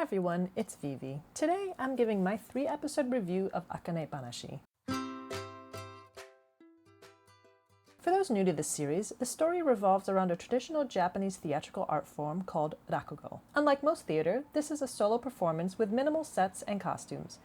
everyone, it's Vivi. Today I'm giving my 3-episode review of Akane-banashi. For those new to this series, the story revolves around a traditional Japanese theatrical art form called Rakugo. Unlike most theater, this is a solo performance with minimal sets and costumes.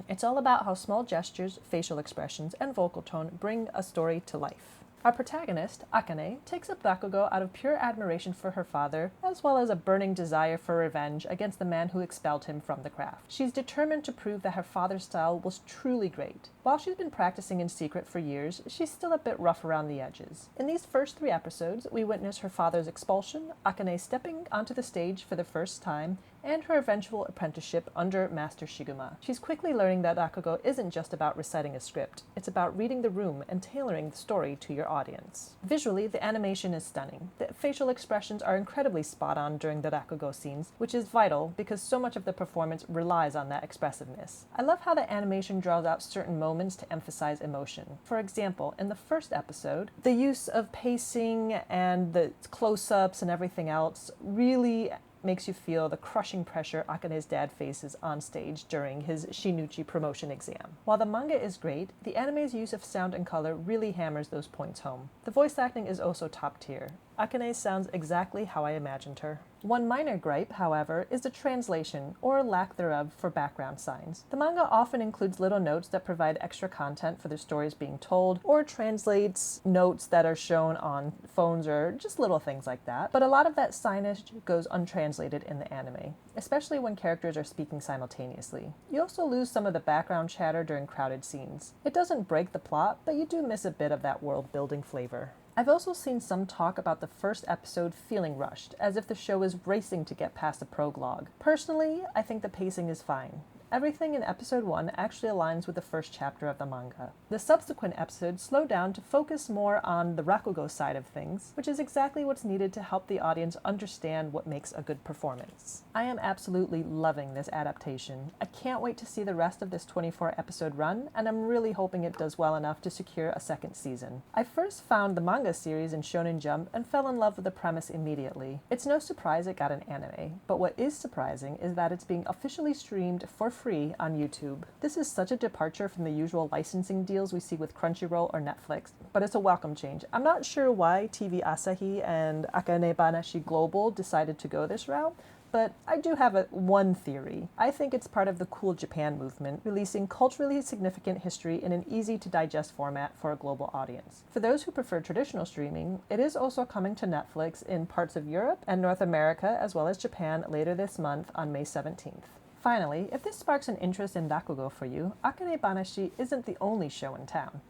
It's all about how small gestures, facial expressions, and vocal tone bring a story to life. Our protagonist, Akane, takes up Rakugo out of pure admiration for her father, as well as a burning desire for revenge against the man who expelled him from the craft. She's determined to prove that her father's style was truly great. While she's been practicing in secret for years, she's still a bit rough around the edges. In these first 3 episodes, we witness her father's expulsion, Akane stepping onto the stage for the first time, and her eventual apprenticeship under Master Shiguma. She's quickly learning that Rakugo isn't just about reciting a script, it's about reading the room and tailoring the story to your audience. Visually, the animation is stunning. The facial expressions are incredibly spot on during the Rakugo scenes, which is vital because so much of the performance relies on that expressiveness. I love how the animation draws out certain moments to emphasize emotion. For example, in the first episode, the use of pacing and the close-ups and everything else really makes you feel the crushing pressure Akane's dad faces on stage during his Shinichi promotion exam. While the manga is great, the anime's use of sound and color really hammers those points home. The voice acting is also top tier. Akane sounds exactly how I imagined her. One minor gripe, however, is the translation, or lack thereof, for background signs. The manga often includes little notes that provide extra content for the stories being told, or translates notes that are shown on phones or just little things like that. But a lot of that signage goes untranslated in the anime, especially when characters are speaking simultaneously. You also lose some of the background chatter during crowded scenes. It doesn't break the plot, but you do miss a bit of that world-building flavor. I've also seen some talk about the first episode feeling rushed, as if the show is racing to get past the prologue. Personally, I think the pacing is fine. Everything in episode 1 actually aligns with the first chapter of the manga. The subsequent episodes slow down to focus more on the Rakugo side of things, which is exactly what's needed to help the audience understand what makes a good performance. I am absolutely loving this adaptation. I can't wait to see the rest of this 24-episode run, and I'm really hoping it does well enough to secure a second season. I first found the manga series in Shonen Jump and fell in love with the premise immediately. It's no surprise it got an anime, but what is surprising is that it's being officially streamed for free on YouTube. This is such a departure from the usual licensing deals we see with Crunchyroll or Netflix, but it's a welcome change. I'm not sure why TV Asahi and Akane-banashi Global decided to go this route, but I do have one theory. I think it's part of the Cool Japan movement, releasing culturally significant history in an easy-to-digest format for a global audience. For those who prefer traditional streaming, it is also coming to Netflix in parts of Europe and North America, as well as Japan, later this month on May 17th. Finally, if this sparks an interest in Rakugo for you, Akane-banashi isn't the only show in town.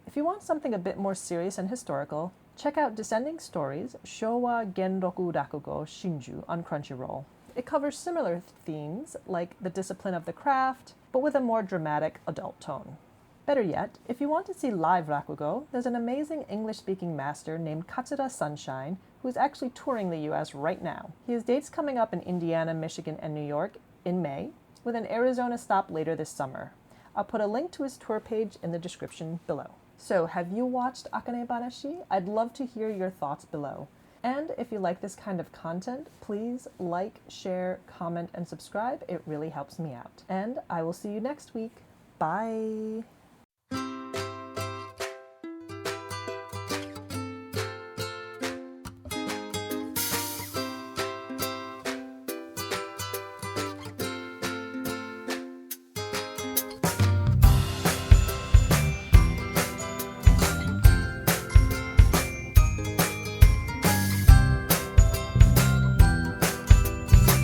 If you want something a bit more serious and historical, check out Descending Stories, Showa Genroku Rakugo Shinju on Crunchyroll. It covers similar themes like the discipline of the craft, but with a more dramatic adult tone. Better yet, if you want to see live Rakugo, there's an amazing English-speaking master named Katsura Sunshine who is actually touring the US right now. He has dates coming up in Indiana, Michigan, and New York in May, with an Arizona stop later this summer. I'll put a link to his tour page in the description below. So, have you watched Akane-banashi? I'd love to hear your thoughts below. And if you like this kind of content, please like, share, comment, and subscribe. It really helps me out. And I will see you next week. Bye!